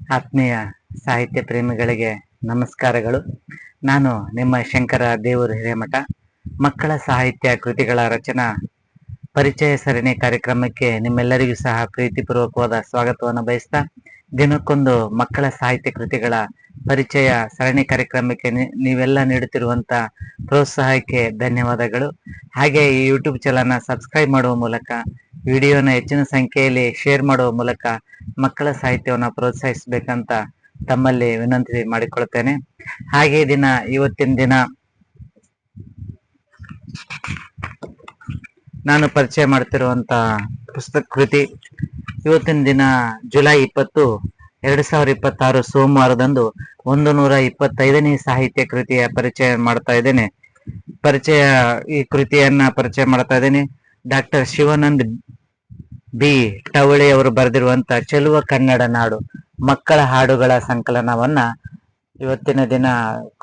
ಆತ್ಮೀಯ ಸಾಹಿತ್ಯ ಪ್ರೇಮಿಗಳಿಗೆ ನಮಸ್ಕಾರಗಳು. ನಾನು ನಿಮ್ಮ ಶಂಕರ ದೇವರು ಹಿರೇಮಠ. ಮಕ್ಕಳ ಸಾಹಿತ್ಯ ಕೃತಿಗಳ ರಚನಾ ಪರಿಚಯ ಸರಣಿ ಕಾರ್ಯಕ್ರಮಕ್ಕೆ ನಿಮ್ಮೆಲ್ಲರಿಗೂ ಸಹ ಪ್ರೀತಿಪೂರ್ವಕವಾದ ಸ್ವಾಗತವನ್ನು ಬಯಸ್ತಾ, ದಿನಕ್ಕೊಂದು ಮಕ್ಕಳ ಸಾಹಿತ್ಯ ಕೃತಿಗಳ ಪರಿಚಯ ಸರಣಿ ಕಾರ್ಯಕ್ರಮಕ್ಕೆ ನೀವೆಲ್ಲ ನೀಡುತ್ತಿರುವಂತ ಪ್ರೋತ್ಸಾಹಕ್ಕೆ ಧನ್ಯವಾದಗಳು. ಹಾಗೆ ಈ ಯೂಟ್ಯೂಬ್ ಚಾನಲ್ನ ಸಬ್ಸ್ಕ್ರೈಬ್ ಮಾಡುವ ಮೂಲಕ, ವಿಡಿಯೋನ ಹೆಚ್ಚಿನ ಸಂಖ್ಯೆಯಲ್ಲಿ ಶೇರ್ ಮಾಡುವ ಮೂಲಕ ಮಕ್ಕಳ ಸಾಹಿತ್ಯವನ್ನು ಪ್ರೋತ್ಸಾಹಿಸಬೇಕಂತ ತಮ್ಮಲ್ಲಿ ವಿನಂತಿ ಮಾಡಿಕೊಳ್ತೇನೆ. ಹಾಗೆ ಇವತ್ತಿನ ದಿನ ನಾನು ಪರಿಚಯ ಮಾಡ್ತಿರುವಂತ ಪುಸ್ತಕ ಕೃತಿ, ಇವತ್ತಿನ ದಿನ ಜುಲೈ 20, 2026 ಸೋಮವಾರದಂದು 125ನೇ ಸಾಹಿತ್ಯ ಕೃತಿಯ ಪರಿಚಯ ಮಾಡ್ತಾ ಇದ್ದೇನೆ. ಈ ಕೃತಿಯನ್ನ ಪರಿಚಯ ಮಾಡ್ತಾ ಇದ್ದೇನೆ. ಡಾಕ್ಟರ್ ಶಿವಾನಂದ್ ಬಿ ಟವಳಿ ಅವರು ಬರೆದಿರುವಂತ ಚೆಲುವ ಕನ್ನಡ ನಾಡು ಮಕ್ಕಳ ಹಾಡುಗಳ ಸಂಕಲನವನ್ನ ಇವತ್ತಿನ ದಿನ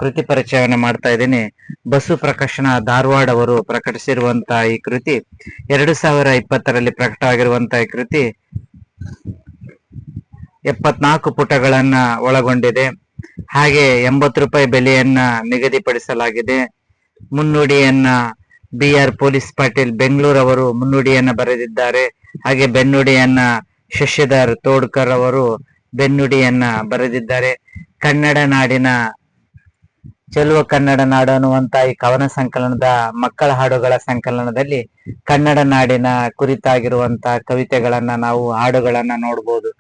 ಕೃತಿ ಪರಿಚಯವನ್ನು ಮಾಡ್ತಾ ಇದ್ದೀನಿ. ಬಸು ಪ್ರಕಾಶನ ಧಾರವಾಡ ಅವರು ಪ್ರಕಟಿಸಿರುವಂತ ಈ ಕೃತಿ 2020ರಲ್ಲಿ ಪ್ರಕಟವಾಗಿರುವಂತಹ ಈ ಕೃತಿ 74 ಪುಟಗಳನ್ನ ಒಳಗೊಂಡಿದೆ. ಹಾಗೆ 80 ರೂಪಾಯಿ ಬೆಲೆಯನ್ನ ನಿಗದಿಪಡಿಸಲಾಗಿದೆ. ಮುನ್ನುಡಿಯನ್ನ BR ಪೊಲೀಸ್ ಪಾಟೀಲ್ ಬೆಂಗಳೂರು ಅವರು ಮುನ್ನುಡಿಯನ್ನ ಬರೆದಿದ್ದಾರೆ. ಹಾಗೆ ಬೆನ್ನುಡಿಯನ್ನ ಶಶಿಧರ್ ತೋಡ್ಕರ್ ಅವರು ಬೆನ್ನುಡಿಯನ್ನ ಬರೆದಿದ್ದಾರೆ. ಕನ್ನಡ ನಾಡಿನ ಚೆಲುವ ಕನ್ನಡ ನಾಡು ಅನ್ನುವಂತ ಈ ಕವನ ಸಂಕಲನದ ಮಕ್ಕಳ ಹಾಡುಗಳ ಸಂಕಲನದಲ್ಲಿ ಕನ್ನಡ ನಾಡಿನ ಕುರಿತಾಗಿರುವಂತ ಕವಿತೆಗಳನ್ನ ನಾವು ಹಾಡುಗಳನ್ನ ನೋಡ್ಬೋದು.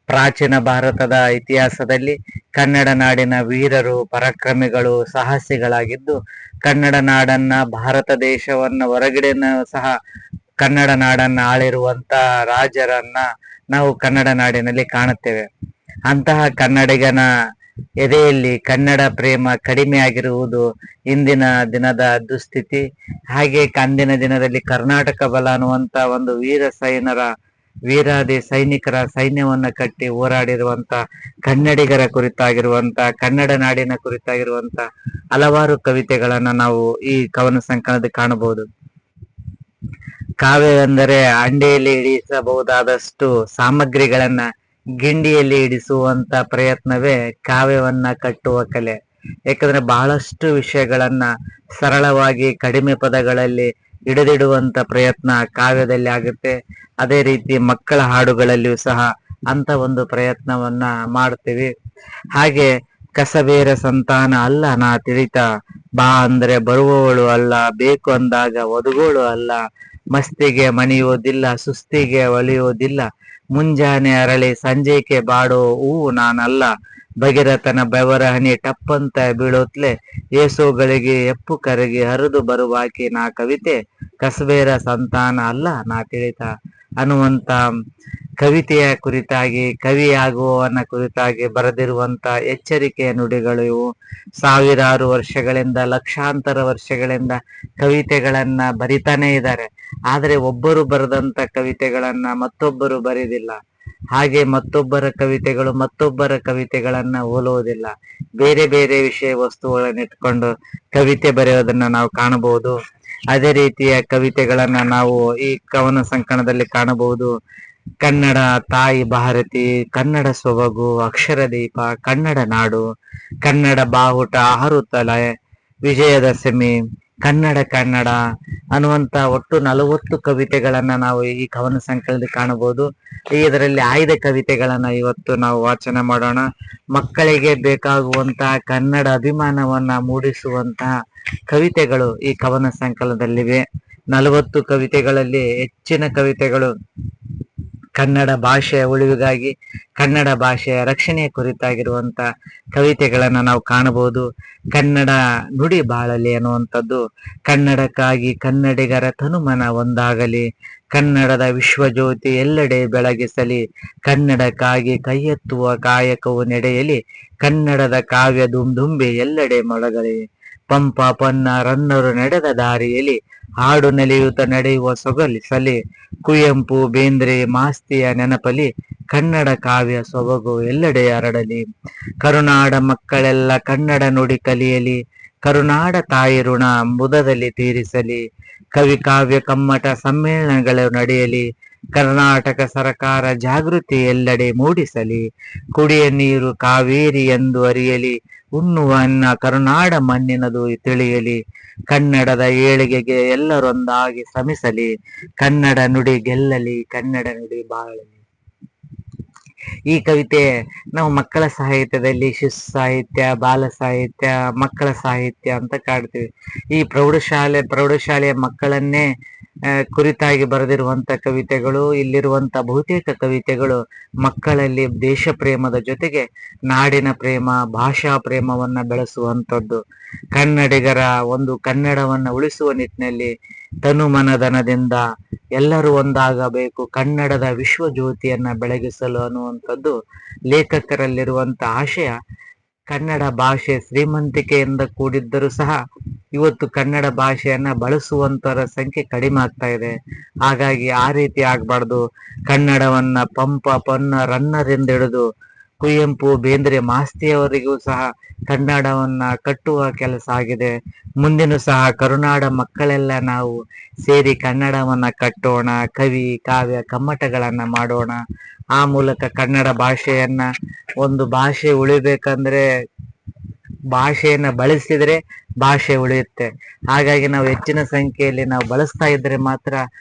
ಪ್ರಾಚೀನ ಭಾರತದ ಇತಿಹಾಸದಲ್ಲಿ ಕನ್ನಡ ನಾಡಿನ ವೀರರು ಪರಾಕ್ರಮಿಗಳು ಸಾಹಸಿಗಳಾಗಿದ್ದು, ಕನ್ನಡ ನಾಡನ್ನ ಭಾರತ ದೇಶವನ್ನ ಹೊರಗಡೆನ ಸಹ ಕನ್ನಡ ನಾಡನ್ನ ಆಳಿರುವಂತ ರಾಜರನ್ನ ನಾವು ಕನ್ನಡ ನಾಡಿನಲ್ಲಿ ಕಾಣುತ್ತೇವೆ. ಅಂತಹ ಕನ್ನಡಿಗನ ಎದೆಯಲ್ಲಿ ಕನ್ನಡ ಪ್ರೇಮ ಕಡಿಮೆ ಆಗಿರುವುದು ಇಂದಿನ ದಿನದ ದುಸ್ಥಿತಿ. ಹಾಗೆ ಅಂದಿನ ದಿನದಲ್ಲಿ ಕರ್ನಾಟಕ ಬಲ ಅನ್ನುವಂತ ಒಂದು ವೀರಾದಿ ಸೈನಿಕರ ಸೈನ್ಯವನ್ನ ಕಟ್ಟಿ ಹೋರಾಡಿರುವಂತ ಕನ್ನಡಿಗರ ಕುರಿತಾಗಿರುವಂತ ಕನ್ನಡ ನಾಡಿನ ಕುರಿತಾಗಿರುವಂತ ಹಲವಾರು ಕವಿತೆಗಳನ್ನ ನಾವು ಈ ಕವನ ಸಂಕಲನದಲ್ಲಿ ಕಾಣಬಹುದು. ಕಾವ್ಯವೆಂದರೆ ಅಂಡೆಯಲ್ಲಿ ಇಡಿಸಬಹುದಾದಷ್ಟು ಸಾಮಗ್ರಿಗಳನ್ನ ಗಿಂಡಿಯಲ್ಲಿ ಇಡಿಸುವಂತ ಪ್ರಯತ್ನವೇ ಕಾವ್ಯವನ್ನ ಕಟ್ಟುವ ಕಲೆ. ಯಾಕಂದ್ರೆ ಬಹಳಷ್ಟು ವಿಷಯಗಳನ್ನ ಸರಳವಾಗಿ ಕಡಿಮೆ ಪದಗಳಲ್ಲಿ ಹಿಡಿದಿಡುವಂತ ಪ್ರಯತ್ನ ಕಾವ್ಯದಲ್ಲಿ ಆಗುತ್ತೆ. ಅದೇ ರೀತಿ ಮಕ್ಕಳ ಹಾಡುಗಳಲ್ಲಿಯೂ ಸಹ ಅಂತ ಒಂದು ಪ್ರಯತ್ನವನ್ನ ಮಾಡ್ತೀವಿ. ಹಾಗೆ ಕಸಬೇರ ಸಂತಾನ ಅಲ್ಲ ನಾ ತಿಳಿತ, ಬಾ ಅಂದ್ರೆ ಬರುವವಳು ಅಲ್ಲ, ಬೇಕು ಅಂದಾಗ ಒದಗೋಳು ಅಲ್ಲ, ಮಸ್ತಿಗೆ ಮಣಿಯೋದಿಲ್ಲ, ಸುಸ್ತಿಗೆ ಒಲಿಯೋದಿಲ್ಲ, ಮುಂಜಾನೆ ಅರಳಿ ಸಂಜೆಗೆ ಬಾಡೋ ಹೂವು ನಾನಲ್ಲ, ಭಗೀರಥನ ಬೆವರ ಹನಿ ಟಪ್ಪಂತ ಬೀಳೋತ್ಲೆ, ಏಸೋಗಳಿಗೆ ಎಪ್ಪು ಕರಗಿ ಹರಿದು ಬರುವಾಕಿ ನಾ ಕವಿತೆ, ಕಸಬೇರ ಸಂತಾನ ಅಲ್ಲ ನಾ ತಿಳಿತ ಅನ್ನುವಂತ ಕವಿತೆಯ ಕುರಿತಾಗಿ, ಕವಿಯಾಗುವವನ ಕುರಿತಾಗಿ ಬರೆದಿರುವಂತ ಎಚ್ಚರಿಕೆಯ ನುಡಿಗಳು ಇವು. ಸಾವಿರಾರು ವರ್ಷಗಳಿಂದ, ಲಕ್ಷಾಂತರ ವರ್ಷಗಳಿಂದ ಕವಿತೆಗಳನ್ನ ಬರಿತಾನೆ ಇದ್ದಾರೆ. ಆದ್ರೆ ಒಬ್ಬರು ಬರೆದಂತ ಕವಿತೆಗಳನ್ನ ಮತ್ತೊಬ್ಬರು ಬರೆದಿಲ್ಲ. ಹಾಗೆ ಮತ್ತೊಬ್ಬರ ಕವಿತೆಗಳು ಮತ್ತೊಬ್ಬರ ಕವಿತೆಗಳನ್ನ ಹೋಲುವುದಿಲ್ಲ. ಬೇರೆ ಬೇರೆ ವಿಷಯ ವಸ್ತುಗಳನ್ನ ಇಟ್ಕೊಂಡು ಕವಿತೆ ಬರೆಯೋದನ್ನ ನಾವು ಕಾಣಬಹುದು. ಅದೇ ರೀತಿಯ ಕವಿತೆಗಳನ್ನ ನಾವು ಈ ಕವನ ಸಂಕಲನದಲ್ಲಿ ಕಾಣಬಹುದು. ಕನ್ನಡ ತಾಯಿ ಭಾರತಿ, ಕನ್ನಡ ಸೊಬಗು, ಅಕ್ಷರ ದೀಪ, ಕನ್ನಡ ನಾಡು, ಕನ್ನಡ ಬಾವುಟ ಹಾರುತ್ತಲೆ, ವಿಜಯದಶಮಿ, ಕನ್ನಡ ಅನ್ನುವಂತ ಒಟ್ಟು 40 ಕವಿತೆಗಳನ್ನ ನಾವು ಈ ಕವನ ಸಂಕಲನದಲ್ಲಿ ಕಾಣಬಹುದು. ಇದರಲ್ಲಿ ಆಯ್ದ ಕವಿತೆಗಳನ್ನ ಇವತ್ತು ನಾವು ವಾಚನ ಮಾಡೋಣ. ಮಕ್ಕಳಿಗೆ ಬೇಕಾಗುವಂತಹ ಕನ್ನಡ ಅಭಿಮಾನವನ್ನ ಮೂಡಿಸುವಂತಹ ಕವಿತೆಗಳು ಈ ಕವನ ಸಂಕಲನದಲ್ಲಿವೆ. 40 ಕವಿತೆಗಳಲ್ಲಿ ಹೆಚ್ಚಿನ ಕವಿತೆಗಳು ಕನ್ನಡ ಭಾಷೆಯ ಉಳಿವಿಗಾಗಿ, ಕನ್ನಡ ಭಾಷೆಯ ರಕ್ಷಣೆಯ ಕುರಿತಾಗಿರುವಂತ ಕವಿತೆಗಳನ್ನ ನಾವು ಕಾಣಬಹುದು. ಕನ್ನಡ ನುಡಿ ಬಾಳಲಿ ಅನ್ನುವಂಥದ್ದು, ಕನ್ನಡಕ್ಕಾಗಿ ಕನ್ನಡಿಗರ ತನುಮನ ಒಂದಾಗಲಿ, ಕನ್ನಡದ ವಿಶ್ವಜ್ಯೋತಿ ಎಲ್ಲೆಡೆ ಬೆಳಗಿಸಲಿ, ಕನ್ನಡಕ್ಕಾಗಿ ಕೈ ಎತ್ತುವ ಕಾಯಕವು ನಡೆಯಲಿ, ಕನ್ನಡದ ಕಾವ್ಯ ದುಂದುಂಬಿ ಎಲ್ಲೆಡೆ ಮೊಳಗಲಿ, ಪಂಪ ಪೊನ್ನ ರನ್ನರು ನಡೆದ ದಾರಿಯಲ್ಲಿ ಹಾಡು ನಲಿಯುತ್ತ ನಡೆಯುವ ಸೊಗಲಿಸಲಿ, ಕುವೆಂಪು ಬೇಂದ್ರೆ ಮಾಸ್ತಿಯ ನೆನಪಲಿ, ಕನ್ನಡ ಕಾವ್ಯ ಸೊಬಗು ಎಲ್ಲೆಡೆ ಹರಡಲಿ, ಕರುನಾಡ ಮಕ್ಕಳೆಲ್ಲ ಕನ್ನಡ ನುಡಿ ಕಲಿಯಲಿ, ಕರುನಾಡ ತಾಯಿ ಋಣ ಮುದದಲ್ಲಿ ತೀರಿಸಲಿ, ಕವಿ ಕಾವ್ಯ ಕಮ್ಮಟ ಸಮ್ಮೇಳನಗಳು ನಡೆಯಲಿ, ಕರ್ನಾಟಕ ಸರ್ಕಾರ ಜಾಗೃತಿ ಎಲ್ಲೆಡೆ ಮೂಡಿಸಲಿ. ಕುಡಿಯ ನೀರು ಕಾವೇರಿ ಎಂದು ಅರಿಯಲಿ. ಉಣ್ಣುವ ಅನ್ನ ಕರುನಾಡ ಮಣ್ಣಿನದು ತಿಳಿಯಲಿ. ಕನ್ನಡದ ಏಳಿಗೆಗೆ ಎಲ್ಲರೊಂದಾಗಿ ಶ್ರಮಿಸಲಿ. ಕನ್ನಡ ನುಡಿ ಗೆಲ್ಲಲಿ, ಕನ್ನಡ ನುಡಿ ಬಾಳಲಿ. ಈ ಕವಿತೆ ನಾವು ಮಕ್ಕಳ ಸಾಹಿತ್ಯದಲ್ಲಿ ಶಿಶು ಸಾಹಿತ್ಯ, ಬಾಲ ಸಾಹಿತ್ಯ, ಮಕ್ಕಳ ಸಾಹಿತ್ಯ ಅಂತ ಕಾಡ್ತೀವಿ. ಈ ಪ್ರೌಢಶಾಲೆಯ ಮಕ್ಕಳನ್ನೇ ಕುರಿತಾಗಿ ಬರೆದಿರುವಂತ ಕವಿತೆಗಳು, ಇಲ್ಲಿರುವಂತ ಬಹುತೇಕ ಕವಿತೆಗಳು ಮಕ್ಕಳಲ್ಲಿ ದೇಶ ಪ್ರೇಮದ ಜೊತೆಗೆ ನಾಡಿನ ಪ್ರೇಮ, ಭಾಷಾ ಪ್ರೇಮವನ್ನ ಬೆಳೆಸುವಂಥದ್ದು. ಕನ್ನಡಿಗರ ಒಂದು ಕನ್ನಡವನ್ನ ಉಳಿಸುವ ನಿಟ್ಟಿನಲ್ಲಿ ತನುಮನಧನದಿಂದ ಎಲ್ಲರೂ ಒಂದಾಗಬೇಕು, ಕನ್ನಡದ ವಿಶ್ವ ಜ್ಯೋತಿಯನ್ನ ಬೆಳಗಿಸಲು ಅನ್ನುವಂಥದ್ದು ಲೇಖಕರಲ್ಲಿರುವಂತ ಆಶಯ. ಕನ್ನಡ ಭಾಷೆ ಶ್ರೀಮಂತಿಕೆಯಿಂದ ಕೂಡಿದ್ದರೂ ಸಹ ಇವತ್ತು ಕನ್ನಡ ಭಾಷೆಯನ್ನ ಬಳಸುವಂತರ ಸಂಖ್ಯೆ ಕಡಿಮೆ ಆಗ್ತಾ ಇದೆ. ಹಾಗಾಗಿ ಆ ರೀತಿ ಆಗ್ಬಾರ್ದು. ಕನ್ನಡವನ್ನ ಪಂಪ, ಪೊನ್ನ, ರನ್ನರಿಂದ ಹಿಡಿದು ಕುವೆಂಪು, ಬೇಂದ್ರೆ, ಮಾಸ್ತಿಯವರಿಗೂ ಸಹ ಕನ್ನಡವನ್ನ ಕಟ್ಟುವ ಕೆಲಸ ಆಗಿದೆ. ಮುಂದಿನ ಸಹ ಕರುನಾಡ ಮಕ್ಕಳೆಲ್ಲ ನಾವು ಸೇರಿ ಕನ್ನಡವನ್ನ ಕಟ್ಟೋಣ, ಕವಿ ಕಾವ್ಯ ಕಮ್ಮಟಗಳನ್ನ ಮಾಡೋಣ. ಆ ಮೂಲಕ ಕನ್ನಡ ಭಾಷೆಯನ್ನ, ಒಂದು ಭಾಷೆ ಉಳಿಬೇಕಂದ್ರೆ ಭಾಷೆಯನ್ನ ಬಳಸಿದ್ರೆ ಭಾಷೆ ಉಳಿಯುತ್ತೆ. ಹಾಗಾಗಿ ನಾವು ಹೆಚ್ಚಿನ ಸಂಖ್ಯೆಯಲ್ಲಿ ನಾವು ಬಳಸ್ತಾ ಇದ್ರೆ ಮಾತ್ರ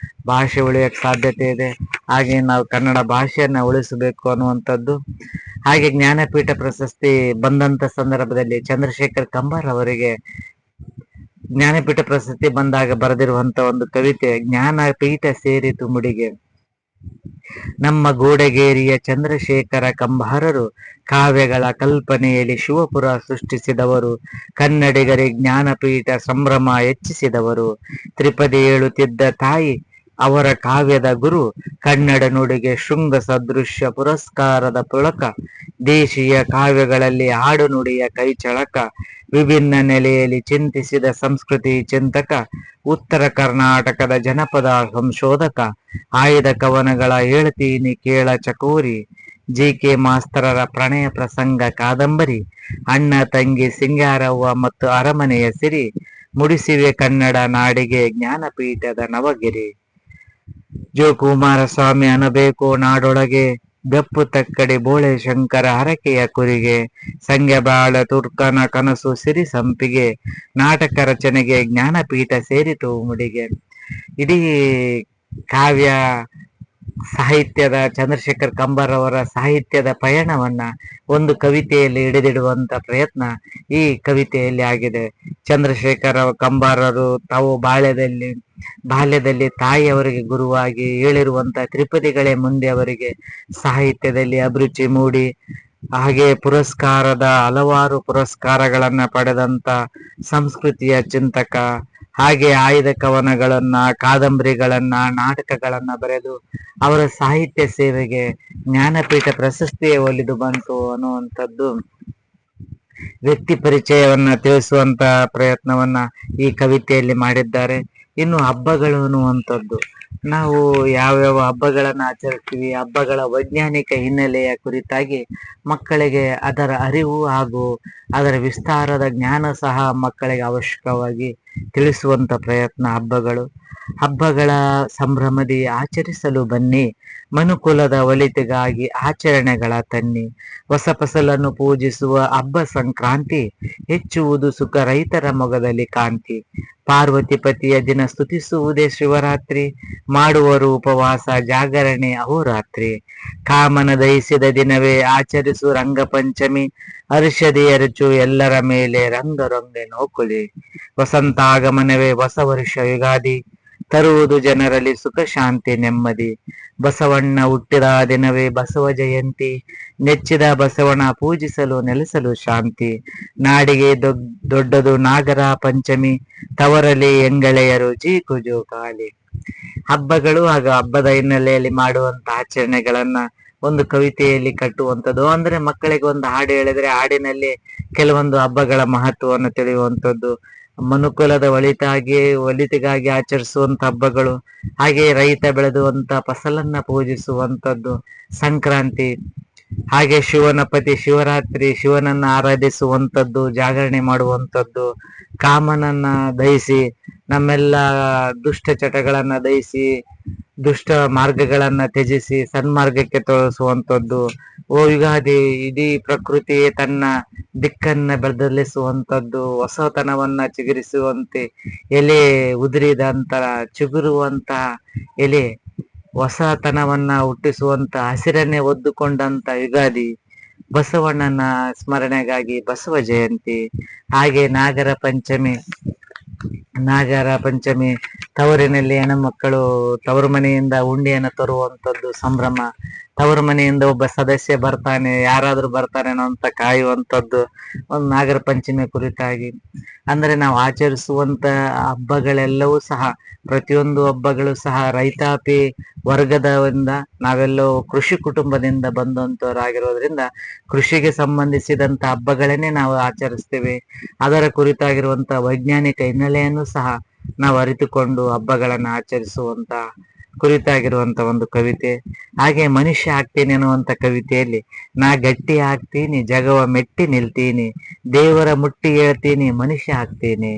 ಭಾಷೆ ಉಳಿಯಕ್ಕೆ ಸಾಧ್ಯತೆ ಇದೆ. ಹಾಗೆ ನಾವು ಕನ್ನಡ ಭಾಷೆಯನ್ನ ಉಳಿಸಬೇಕು ಅನ್ನುವಂಥದ್ದು. ಹಾಗೆ ಜ್ಞಾನಪೀಠ ಪ್ರಶಸ್ತಿ ಬಂದಂತ ಸಂದರ್ಭದಲ್ಲಿ ಚಂದ್ರಶೇಖರ್ ಕಂಬಾರ್ ಅವರಿಗೆ ಜ್ಞಾನಪೀಠ ಪ್ರಶಸ್ತಿ ಬಂದಾಗ ಬರೆದಿರುವಂತ ಒಂದು ಕವಿತೆ, ಜ್ಞಾನಪೀಠ ಸೇರಿತು ಮುಡಿಗೆ. ನಮ್ಮ ಗೋಡಗೇರಿಯ ಚಂದ್ರಶೇಖರ ಕಂಬಾರರು ಕಾವ್ಯಗಳ ಕಲ್ಪನೆಯಲ್ಲಿ ಶಿವಪುರ ಸೃಷ್ಟಿಸಿದವರು. ಕನ್ನಡಿಗರಿಗೆ ಜ್ಞಾನಪೀಠ ಸಂಭ್ರಮ ಹೆಚ್ಚಿಸಿದವರು. ತ್ರಿಪದಿ ಹೇಳುತ್ತಿದ್ದ ತಾಯಿ ಅವರ ಕಾವ್ಯದ ಗುರು. ಕನ್ನಡ ನುಡಿಗೆ ಶೃಂಗ ಸದೃಶ್ಯ ಪುರಸ್ಕಾರದ ಪುಳಕ. ದೇಶೀಯ ಕಾವ್ಯಗಳಲ್ಲಿ ಆಡು ನುಡಿಯ ಕೈಚಳಕ. ವಿಭಿನ್ನ ನೆಲೆಯಲ್ಲಿ ಚಿಂತಿಸಿದ ಸಂಸ್ಕೃತಿ ಚಿಂತಕ. ಉತ್ತರ ಕರ್ನಾಟಕದ ಜನಪದ ಸಂಶೋಧಕ. ಆಯ್ದ ಕವನಗಳ ಹೇಳ್ತೀನಿ ಕೇಳ ಚಕೋರಿ. ಜಿ.ಕೆ. ಮಾಸ್ತರರ ಪ್ರಣಯ ಪ್ರಸಂಗ ಕಾದಂಬರಿ. ಅಣ್ಣ ತಂಗಿ ಸಿಂಗಾರವ್ವ ಮತ್ತು ಅರಮನೆಯ ಸಿರಿ. ಮುಡಿಸಿವೆ ಕನ್ನಡ ನಾಡಿಗೆ ಜ್ಞಾನಪೀಠದ ನವಗಿರಿ. ಜೋ ಕುಮಾರಸ್ವಾಮಿ ಅನಬೇಕು ನಾಡೊಳಗೆ. ಬೆಪ್ಪು ತಕ್ಕಡಿ ಬೋಳೆ ಶಂಕರ ಹರಕೆಯ ಕುರಿಗೆ. ಸಂಗ್ಯಬಾಳ ತುರ್ಕನ ಕನಸು ಸಿರಿ ಸಂಪಿಗೆ. ನಾಟಕ ರಚನೆಗೆ ಜ್ಞಾನಪೀಠ ಸೇರಿತು ಮುಡಿಗೆ. ಇಡೀ ಕಾವ್ಯ ಸಾಹಿತ್ಯದ ಚಂದ್ರಶೇಖರ್ ಕಂಬಾರ್ ಅವರ ಸಾಹಿತ್ಯದ ಪಯಣವನ್ನ ಒಂದು ಕವಿತೆಯಲ್ಲಿ ಹಿಡಿದಿಡುವಂತ ಪ್ರಯತ್ನ ಈ ಕವಿತೆಯಲ್ಲಿ ಆಗಿದೆ. ಚಂದ್ರಶೇಖರ ಕಂಬಾರರು ತಾವು ಬಾಲ್ಯದಲ್ಲಿ ತಾಯಿಯವರಿಗೆ ಗುರುವಾಗಿ ಹೇಳಿರುವಂತ ತ್ರಿಪದಿಗಳೇ ಮುಂದೆ ಅವರಿಗೆ ಸಾಹಿತ್ಯದಲ್ಲಿ ಅಭಿರುಚಿ ಮೂಡಿ, ಹಾಗೆ ಹಲವಾರು ಪುರಸ್ಕಾರಗಳನ್ನ ಪಡೆದಂತ ಸಂಸ್ಕೃತಿಯ ಚಿಂತಕ. ಹಾಗೆ ಆಯ್ದ ಕವನಗಳನ್ನ, ಕಾದಂಬರಿಗಳನ್ನ, ನಾಟಕಗಳನ್ನ ಬರೆದು ಅವರ ಸಾಹಿತ್ಯ ಸೇವೆಗೆ ಜ್ಞಾನಪೀಠ ಪ್ರಶಸ್ತಿಯೇ ಒಲಿದು ಬಂತು ಅನ್ನುವಂಥದ್ದು ವ್ಯಕ್ತಿ ಪರಿಚಯವನ್ನ ತಿಳಿಸುವಂತ ಪ್ರಯತ್ನವನ್ನ ಈ ಕವಿತೆಯಲ್ಲಿ ಮಾಡಿದ್ದಾರೆ. ಇನ್ನು ಹಬ್ಬಗಳು ಅನ್ನುವಂಥದ್ದು, ನಾವು ಯಾವ್ಯಾವ ಹಬ್ಬಗಳನ್ನ ಆಚರಿಸ್ತೀವಿ, ಹಬ್ಬಗಳ ವೈಜ್ಞಾನಿಕ ಹಿನ್ನೆಲೆಯ ಕುರಿತಾಗಿ ಮಕ್ಕಳಿಗೆ ಅದರ ಅರಿವು ಹಾಗೂ ಅದರ ವಿಸ್ತಾರದ ಜ್ಞಾನ ಸಹ ಮಕ್ಕಳಿಗೆ ಅವಶ್ಯಕವಾಗಿ ತಿಳಿಸುವಂತ ಪ್ರಯತ್ನ ಹಬ್ಬಗಳ ಸಂಭ್ರಮದಿ ಆಚರಿಸಲು ಬನ್ನಿ. ಮನುಕುಲದ ಒಳಿತಿಗಾಗಿ ಆಚರಣೆಗಳ ತನ್ನಿ. ಹೊಸ ಫಸಲನ್ನು ಪೂಜಿಸುವ ಹಬ್ಬ ಸಂಕ್ರಾಂತಿ. ಹೆಚ್ಚುವುದು ಸುಖ ರೈತರ ಮೊಗದಲ್ಲಿ ಕಾಂತಿ. ಪಾರ್ವತಿ ಪತಿಯ ದಿನ ಸ್ತುತಿಸುವುದೇ ಶಿವರಾತ್ರಿ. ಮಾಡುವರು ಉಪವಾಸ ಜಾಗರಣೆ ಅಹೋರಾತ್ರಿ. ಕಾಮನ ದಹಿಸಿದ ದಿನವೇ ಆಚರಿಸು ರಂಗಪಂಚಮಿ. ಹರ್ಷದಿ ಎರಚು ಎಲ್ಲರ ಮೇಲೆ ರಂಗರೊಂಗೆ ನೋಕುಳಿ. ವಸಂತಾಗಮನವೇ ಹೊಸ ವರ್ಷ ಯುಗಾದಿ. ತರುವುದು ಜನರಲ್ಲಿ ಸುಖ ಶಾಂತಿ ನೆಮ್ಮದಿ. ಬಸವಣ್ಣ ಹುಟ್ಟಿದ ದಿನವೇ ಬಸವ ಜಯಂತಿ. ನೆಚ್ಚಿದ ಬಸವಣ್ಣ ಪೂಜಿಸಲು ನೆಲೆಸಲು ಶಾಂತಿ. ನಾಡಿಗೆ ದೊಡ್ಡದು ನಾಗರ ಪಂಚಮಿ. ತವರಲಿ ಎಂಗಳೆಯರು ಜೀಕು ಜೋಕಾಲಿ. ಹಬ್ಬಗಳು ಹಾಗೂ ಹಬ್ಬದ ಹಿನ್ನೆಲೆಯಲ್ಲಿ ಮಾಡುವಂತ ಆಚರಣೆಗಳನ್ನ ಒಂದು ಕವಿತೆಯಲ್ಲಿ ಕಟ್ಟುವಂಥದ್ದು. ಅಂದ್ರೆ ಮಕ್ಕಳಿಗೆ ಒಂದು ಹಾಡು ಹೇಳಿದ್ರೆ ಹಾಡಿನಲ್ಲಿ ಕೆಲವೊಂದು ಹಬ್ಬಗಳ ಮಹತ್ವವನ್ನು ತಿಳಿಯುವಂಥದ್ದು. ಮನುಕುಲದ ಒಳಿತಿಗಾಗಿ ಆಚರಿಸುವಂತ ಹಬ್ಬಗಳು, ಹಾಗೆ ರೈತ ಬೆಳೆದುವಂತ ಫಸಲನ್ನ ಪೂಜಿಸುವಂಥದ್ದು ಸಂಕ್ರಾಂತಿ. ಹಾಗೆ ಶಿವನ ಪತಿ ಶಿವರಾತ್ರಿ, ಶಿವನನ್ನ ಆರಾಧಿಸುವಂಥದ್ದು, ಜಾಗರಣೆ ಮಾಡುವಂಥದ್ದು. ಕಾಮನನ್ನ ದಹಿಸಿ, ನಮ್ಮೆಲ್ಲ ದುಷ್ಟ ಚಟಗಳನ್ನ ದಹಿಸಿ ದುಷ್ಟ ಮಾರ್ಗಗಳನ್ನ ತ್ಯಜಿಸಿ ಸನ್ಮಾರ್ಗಕ್ಕೆ ತೋರಿಸುವಂಥದ್ದು. ಓ ಯುಗಾದಿ, ಇಡೀ ಪ್ರಕೃತಿ ತನ್ನ ದಿಕ್ಕನ್ನ ಬದಲಿಸುವಂಥದ್ದು, ಹೊಸತನವನ್ನ ಚಿಗುರಿಸುವಂತೆ, ಎಲೆ ಉದುರಿದಂತ ಚಿಗುರುವಂತ ಎಲೆ, ಹೊಸತನವನ್ನ ಹುಟ್ಟಿಸುವಂತ ಹಸಿರನ್ನೇ ಒದ್ದುಕೊಂಡಂತ ಯುಗಾದಿ. ಬಸವಣ್ಣನ ಸ್ಮರಣೆಗಾಗಿ ಬಸವ ಜಯಂತಿ. ಹಾಗೆ ನಾಗರ ಪಂಚಮಿ ತವರಿನಲ್ಲಿ ಹೆಣ್ಣುಮಕ್ಕಳು ತವರು ಮನೆಯಿಂದ ಉಂಡಿಯನ್ನು ತರುವಂತದ್ದು ಸಂಭ್ರಮ. ತವರು ಮನೆಯಿಂದ ಒಬ್ಬ ಸದಸ್ಯ ಬರ್ತಾನೆ, ಯಾರಾದ್ರೂ ಬರ್ತಾರೇನೋ ಅಂತ ಕಾಯುವಂಥದ್ದು ಒಂದು ನಾಗರ ಪಂಚಮಿ ಕುರಿತಾಗಿ. ಅಂದ್ರೆ ನಾವು ಆಚರಿಸುವಂತ ಹಬ್ಬಗಳೆಲ್ಲವೂ ಸಹ, ಪ್ರತಿಯೊಂದು ಹಬ್ಬಗಳು ಸಹ ರೈತಾಪಿ ವರ್ಗದಿಂದ, ನಾವೆಲ್ಲೋ ಕೃಷಿ ಕುಟುಂಬದಿಂದ ಬಂದಂತವರಾಗಿರೋದ್ರಿಂದ ಕೃಷಿಗೆ ಸಂಬಂಧಿಸಿದಂತ ಹಬ್ಬಗಳನ್ನೇ ನಾವು ಆಚರಿಸ್ತೇವೆ. ಅದರ ಕುರಿತಾಗಿರುವಂತ ವೈಜ್ಞಾನಿಕ ಹಿನ್ನೆಲೆಯನ್ನು ಸಹ ನಾವು ಅರಿತುಕೊಂಡು ಹಬ್ಬಗಳನ್ನು ಆಚರಿಸುವಂತ ಕುರಿತಾಗಿರುವಂತ ಒಂದು ಕವಿತೆ. ಹಾಗೆ ಮನುಷ್ಯ ಆಗ್ತೀನಿ ಅನ್ನುವಂತ ಕವಿತೆಯಲ್ಲಿ, ನಾ ಗಟ್ಟಿ ಆಗ್ತೀನಿ, ಜಗವ ಮೆಟ್ಟಿ ನಿಲ್ತೀನಿ, ದೇವರ ಮುಟ್ಟಿ ಹೇಳ್ತೀನಿ, ಮನುಷ್ಯ ಆಗ್ತೀನಿ,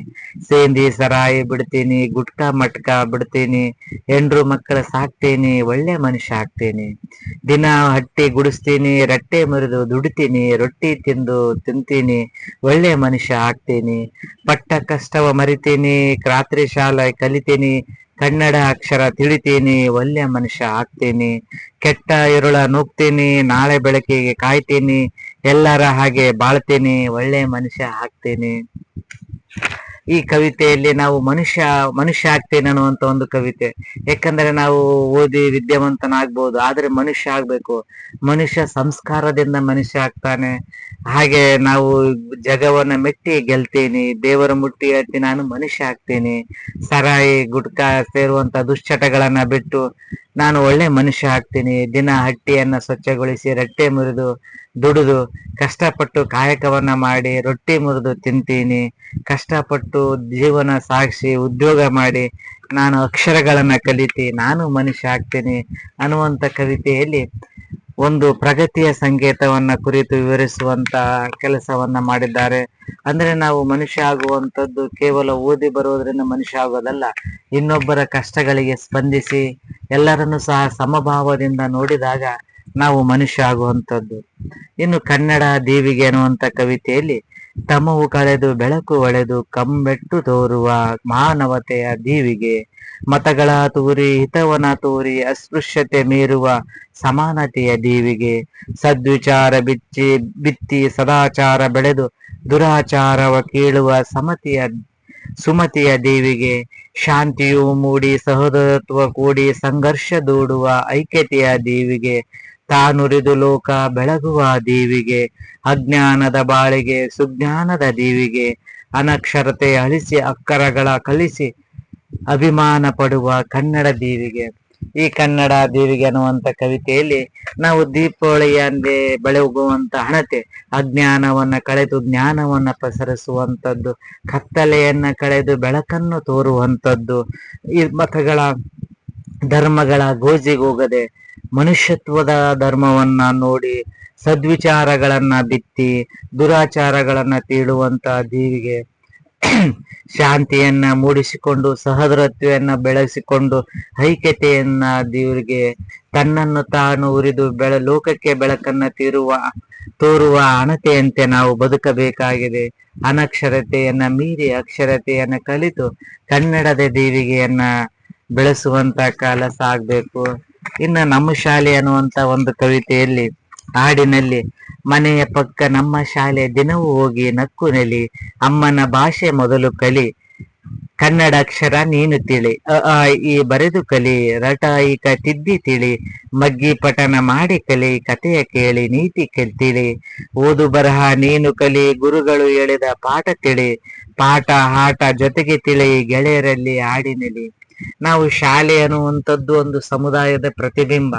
ಸೇಂದಿ ಸರಾಯಿ ಬಿಡ್ತೀನಿ, ಗುಟ್ಕಾ ಮಟ್ಕಾ ಬಿಡ್ತೀನಿ, ಹೆಂಡ್ರು ಮಕ್ಕಳ ಸಾಕ್ತೀನಿ, ಒಳ್ಳೆ ಮನುಷ್ಯ ಆಗ್ತೀನಿ, ದಿನ ಹಟ್ಟಿ ಗುಡಿಸ್ತೀನಿ, ರಟ್ಟೆ ಮುರಿದು ದುಡಿತೀನಿ, ರೊಟ್ಟಿ ತಿಂತೀನಿ, ಒಳ್ಳೆ ಮನುಷ್ಯ ಆಗ್ತೀನಿ, ಪಟ್ಟ ಕಷ್ಟವ ಮರಿತೀನಿ, ರಾತ್ರಿ ಶಾಲೆ ಕಲಿತೀನಿ, ಕನ್ನಡ ಅಕ್ಷರ ತಿಳಿತೀನಿ, ಒಳ್ಳೆ ಮನುಷ್ಯ ಆಗ್ತೀನಿ, ಕೆಟ್ಟ ಇರುಳ ನೂಗ್ತೀನಿ, ನಾಳೆ ಬೆಳಕಿಗೆ ಕಾಯ್ತೀನಿ, ಎಲ್ಲರ ಹಾಗೆ ಬಾಳ್ತೀನಿ, ಒಳ್ಳೆ ಮನುಷ್ಯ ಆಗ್ತೀನಿ. ಈ ಕವಿತೆಯಲ್ಲಿ ನಾವು ಮನುಷ್ಯ ಆಗ್ತೇನೆ ಅನ್ನುವಂತ ಒಂದು ಕವಿತೆ. ಯಾಕಂದ್ರೆ ನಾವು ಓದಿ ವಿದ್ಯಾವಂತನಾಗ್ಬೋದು, ಆದ್ರೆ ಮನುಷ್ಯ ಆಗ್ಬೇಕು. ಮನುಷ್ಯ ಸಂಸ್ಕಾರದಿಂದ ಮನುಷ್ಯ ಆಗ್ತಾನೆ. ಹಾಗೆ ನಾವು ಜಗವನ್ನ ಮೆಟ್ಟಿ ಗೆಲ್ತೀನಿ, ದೇವರ ಮುಟ್ಟಿ ಹೇಳ್ತೀನಿ, ನಾನು ಮನುಷ್ಯ ಆಗ್ತೀನಿ, ಸರಾಯಿ ಗುಟ್ಕಾ ಸೇರುವಂತ ದುಶ್ಚಟಗಳನ್ನ ಬಿಟ್ಟು ನಾನು ಒಳ್ಳೆ ಮನುಷ್ಯ ಆಗ್ತೀನಿ, ದಿನ ಹಟ್ಟಿಯನ್ನ ಸ್ವಚ್ಛಗೊಳಿಸಿ, ರಟ್ಟೆ ಮುರಿದು ದುಡಿದು ಕಷ್ಟಪಟ್ಟು ಕಾಯಕವನ್ನ ಮಾಡಿ ರೊಟ್ಟಿ ಮುರಿದು ತಿಂತೀನಿ, ಕಷ್ಟಪಟ್ಟು ಜೀವನ ಸಾಗಿಸಿ ಉದ್ಯೋಗ ಮಾಡಿ ನಾನು ಅಕ್ಷರಗಳನ್ನ ಕಲಿತಿ, ನಾನು ಮನುಷ್ಯ ಆಗ್ತೀನಿ ಅನ್ನುವಂತ ಕವಿತೆಯಲ್ಲಿ ಒಂದು ಪ್ರಗತಿಯ ಸಂಕೇತವನ್ನ ಕುರಿತು ವಿವರಿಸುವಂತ ಕೆಲಸವನ್ನ ಮಾಡಿದ್ದಾರೆ. ಅಂದ್ರೆ ನಾವು ಮನುಷ್ಯ ಆಗುವಂಥದ್ದು ಕೇವಲ ಓದಿ ಬರೋದ್ರಿಂದ ಮನುಷ್ಯ ಆಗೋದಲ್ಲ, ಇನ್ನೊಬ್ಬರ ಕಷ್ಟಗಳಿಗೆ ಸ್ಪಂದಿಸಿ ಎಲ್ಲರನ್ನು ಸಹ ಸಮಭಾವದಿಂದ ನೋಡಿದಾಗ ನಾವು ಮನುಷ್ಯ ಆಗುವಂಥದ್ದು. ಇನ್ನು ಕನ್ನಡ ದೀವಿಗೆ ಅನ್ನುವಂತ ಕವಿತೆಯಲ್ಲಿ, ತಮವು ಕಳೆದು ಬೆಳಕು ಒಳೆದು ಕಂಬೆಟ್ಟು ತೋರುವ ಮಾನವತೆಯ ದೀವಿಗೆ, ಮತಗಳ ತೂರಿ ಹಿತವನ ತೋರಿ ಅಸ್ಪೃಶ್ಯತೆ ಮೀರುವ ಸಮಾನತೆಯ ದೀವಿಗೆ, ಸದ್ವಿಚಾರ ಬಿತ್ತಿ ಸದಾಚಾರ ಬೆಳೆದು ದುರಾಚಾರವ ಕೀಳುವ ಸುಮತಿಯ ದೇವಿಗೆ, ಶಾಂತಿಯು ಮೂಡಿ ಸಹೋದರತ್ವ ಕೂಡಿ ಸಂಘರ್ಷ ದೂಡುವ ಐಕ್ಯತೆಯ ದೇವಿಗೆ, ತಾನುರಿದು ಲೋಕ ಬೆಳಗುವ ದೇವಿಗೆ, ಅಜ್ಞಾನದ ಬಾಳಿಗೆ ಸುಜ್ಞಾನದ ದೇವಿಗೆ, ಅನಕ್ಷರತೆ ಅಳಿಸಿ ಅಕ್ಕರಗಳ ಕಲಿಸಿ ಅಭಿಮಾನ ಪಡುವ ಕನ್ನಡ ದೇವಿಗೆ. ಈ ಕನ್ನಡ ದೇವಿಗೆ ಅನ್ನುವಂತ ಕವಿತೆಯಲ್ಲಿ ನಾವು ದೀಪಾವಳಿಯಂದೇ ಬೆಳಗುವಂತ ಹಣತೆ, ಅಜ್ಞಾನವನ್ನ ಕಳೆದು ಜ್ಞಾನವನ್ನ ಪಸರಿಸುವಂಥದ್ದು, ಕತ್ತಲೆಯನ್ನ ಕಳೆದು ಬೆಳಕನ್ನು ತೋರುವಂಥದ್ದು, ಈ ಮತಗಳ ಧರ್ಮಗಳ ಗೋಜಿಗೋಗದೆ ಮನುಷ್ಯತ್ವದ ಧರ್ಮವನ್ನ ನೋಡಿ ಸದ್ವಿಚಾರಗಳನ್ನ ಬಿತ್ತಿ ದುರಾಚಾರಗಳನ್ನ ತೀಡುವಂತ ದೇವಿಗೆ, ಶಾಂತಿಯನ್ನ ಮೂಡಿಸಿಕೊಂಡು ಸಹೋದರತ್ವವನ್ನ ಬೆಳೆಸಿಕೊಂಡು ಐಕ್ಯತೆಯನ್ನ ದೇವರಿಗೆ, ತನ್ನನ್ನು ತಾನು ಉರಿದು ಲೋಕಕ್ಕೆ ಬೆಳಕನ್ನ ತೋರುವ ಅಣತೆಯಂತೆ ನಾವು ಬದುಕಬೇಕಾಗಿದೆ. ಅನಕ್ಷರತೆಯನ್ನ ಮೀರಿ ಅಕ್ಷರತೆಯನ್ನ ಕಲಿತು ಕನ್ನಡದ ದೇವಿಗೆಯನ್ನ ಬೆಳೆಸುವಂತ ಕೆಲಸ ಆಗ್ಬೇಕು. ಇನ್ನು ನಮ್ಮ ಶಾಲೆ ಅನ್ನುವಂತ ಒಂದು ಕವಿತೆಯಲ್ಲಿ, ಹಾಡಿನಲ್ಲಿ, ಮನೆಯ ಪಕ್ಕ ನಮ್ಮ ಶಾಲೆ ದಿನವೂ ಹೋಗಿ ನಕ್ಕು ನೆಲಿ, ಅಮ್ಮನ ಭಾಷೆ ಮೊದಲು ಕಲಿ, ಕನ್ನಡ ಅಕ್ಷರ ನೀನು ತಿಳಿ, ಈ ಬರೆದು ಕಲಿ, ರಟಾಯಿಕ ತಿದ್ದಿ ತಿಳಿ, ಮಗ್ಗಿ ಪಠನ ಮಾಡಿ ಕಲಿ, ಕಥೆಯ ಕೇಳಿ ನೀತಿ ತಿಳಿ, ಓದು ಬರಹ ನೀನು ಕಲಿ, ಗುರುಗಳು ಹೇಳಿದ ಪಾಠ ತಿಳಿ, ಪಾಠ ಆಟ ಜೊತೆಗೆ ತಿಳಿ, ಗೆಳೆಯರಲ್ಲಿ ಹಾಡಿನೆಲಿ. ನಾವು ಶಾಲೆ ಅನ್ನುವಂಥದ್ದು ಒಂದು ಸಮುದಾಯದ ಪ್ರತಿಬಿಂಬ.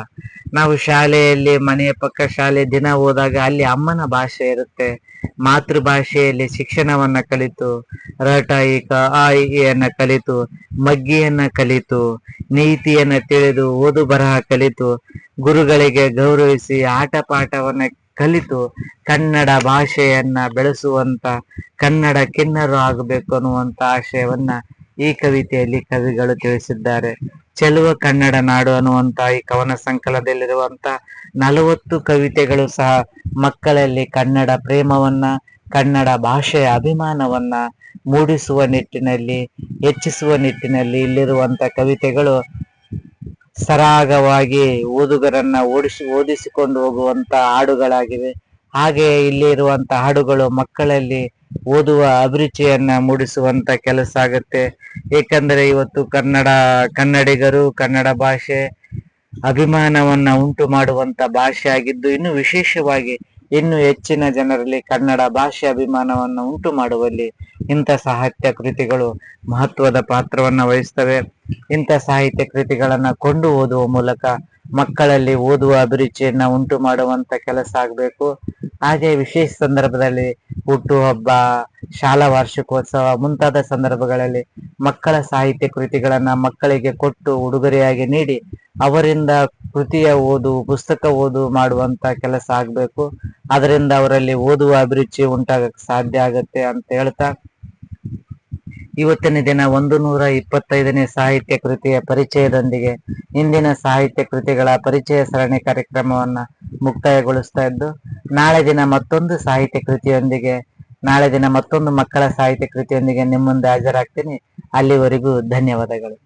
ನಾವು ಶಾಲೆಯಲ್ಲಿ, ಮನೆಯ ಪಕ್ಕ ಶಾಲೆ ದಿನ ಹೋದಾಗ ಅಲ್ಲಿ ಅಮ್ಮನ ಭಾಷೆ ಇರುತ್ತೆ. ಮಾತೃಭಾಷೆಯಲ್ಲಿ ಶಿಕ್ಷಣವನ್ನ ಕಲಿತು, ರಟಾಯಿಕ ಯನ್ನು ಕಲಿತು, ಮಗ್ಗಿಯನ್ನ ಕಲಿತು, ನೀತಿಯನ್ನ ತಿಳಿದು, ಓದು ಬರಹ ಕಲಿತು, ಗುರುಗಳಿಗೆ ಗೌರವಿಸಿ ಆಟ ಪಾಠವನ್ನ ಕಲಿತು ಕನ್ನಡ ಭಾಷೆಯನ್ನ ಬೆಳೆಸುವಂತ ಕನ್ನಡ ಕಿನ್ನರು ಆಗಬೇಕು ಅನ್ನುವಂತ ಆಶಯವನ್ನ ಈ ಕವಿತೆಯಲ್ಲಿ ಕವಿಗಳು ತಿಳಿಸಿದ್ದಾರೆ. ಚೆಲುವ ಕನ್ನಡ ನಾಡು ಅನ್ನುವಂತ ಈ ಕವನ ಸಂಕಲನದಲ್ಲಿರುವಂತ 40 ಕವಿತೆಗಳು ಸಹ ಮಕ್ಕಳಲ್ಲಿ ಕನ್ನಡ ಪ್ರೇಮವನ್ನ, ಕನ್ನಡ ಭಾಷೆಯ ಅಭಿಮಾನವನ್ನ ಮೂಡಿಸುವ ನಿಟ್ಟಿನಲ್ಲಿ, ಹೆಚ್ಚಿಸುವ ನಿಟ್ಟಿನಲ್ಲಿ ಇಲ್ಲಿರುವಂತ ಕವಿತೆಗಳು ಸರಾಗವಾಗಿ ಓದುಗರನ್ನ ಓದಿಸಿಕೊಂಡು ಹೋಗುವಂತ ಹಾಡುಗಳಾಗಿವೆ. ಹಾಗೆಯೇ ಇಲ್ಲಿ ಇರುವಂತ ಹಾಡುಗಳು ಮಕ್ಕಳಲ್ಲಿ ಓದುವ ಅಭಿರುಚಿಯನ್ನ ಮೂಡಿಸುವಂತ ಕೆಲಸ ಆಗುತ್ತೆ. ಏಕೆಂದರೆ ಇವತ್ತು ಕನ್ನಡಿಗರು ಕನ್ನಡ ಭಾಷೆ ಅಭಿಮಾನವನ್ನ ಉಂಟು ಮಾಡುವಂತ ಭಾಷೆ ಆಗಿದ್ದು, ಇನ್ನು ವಿಶೇಷವಾಗಿ ಇನ್ನು ಹೆಚ್ಚಿನ ಜನರಲ್ಲಿ ಕನ್ನಡ ಭಾಷೆ ಅಭಿಮಾನವನ್ನು ಉಂಟು ಮಾಡುವಲ್ಲಿ ಇಂಥ ಸಾಹಿತ್ಯ ಕೃತಿಗಳು ಮಹತ್ವದ ಪಾತ್ರವನ್ನ ವಹಿಸ್ತವೆ. ಇಂಥ ಸಾಹಿತ್ಯ ಕೃತಿಗಳನ್ನ ಕೊಂಡು ಓದುವ ಮೂಲಕ ಮಕ್ಕಳಲ್ಲಿ ಓದುವ ಅಭಿರುಚಿಯನ್ನ ಉಂಟು ಮಾಡುವಂತ ಕೆಲಸ ಆಗಬೇಕು. ಹಾಗೆ ವಿಶೇಷ ಸಂದರ್ಭದಲ್ಲಿ ಹುಟ್ಟುಹಬ್ಬ, ಶಾಲಾ ವಾರ್ಷಿಕೋತ್ಸವ ಮುಂತಾದ ಸಂದರ್ಭಗಳಲ್ಲಿ ಮಕ್ಕಳ ಸಾಹಿತ್ಯ ಕೃತಿಗಳನ್ನ ಮಕ್ಕಳಿಗೆ ಕೊಟ್ಟು ಉಡುಗೊರೆಯಾಗಿ ನೀಡಿ ಅವರಿಂದ ಕೃತಿಯ ಓದು, ಪುಸ್ತಕ ಓದು ಮಾಡುವಂತ ಕೆಲಸ ಆಗ್ಬೇಕು. ಅದರಿಂದ ಅವರಲ್ಲಿ ಓದುವ ಅಭಿರುಚಿ ಉಂಟಾಗಕ್ಕೆ ಸಾಧ್ಯ ಆಗತ್ತೆ ಅಂತ ಹೇಳ್ತಾ, ಇವತ್ತಿನ ದಿನ 125ನೇ ಸಾಹಿತ್ಯ ಕೃತಿಯ ಪರಿಚಯದೊಂದಿಗೆ ಇಂದಿನ ಸಾಹಿತ್ಯ ಕೃತಿಗಳ ಪರಿಚಯ ಸರಣಿ ಕಾರ್ಯಕ್ರಮವನ್ನ ಮುಕ್ತಾಯಗೊಳಿಸ್ತಾ ಇದ್ದು, ನಾಳೆ ದಿನ ಮತ್ತೊಂದು ಸಾಹಿತ್ಯ ಕೃತಿಯೊಂದಿಗೆ, ನಾಳೆ ದಿನ ಮತ್ತೊಂದು ಮಕ್ಕಳ ಸಾಹಿತ್ಯ ಕೃತಿಯೊಂದಿಗೆ ನಿಮ್ಮ ಮುಂದೆ ಹಾಜರಾಗ್ತೀನಿ. ಅಲ್ಲಿವರೆಗೂ ಧನ್ಯವಾದಗಳು.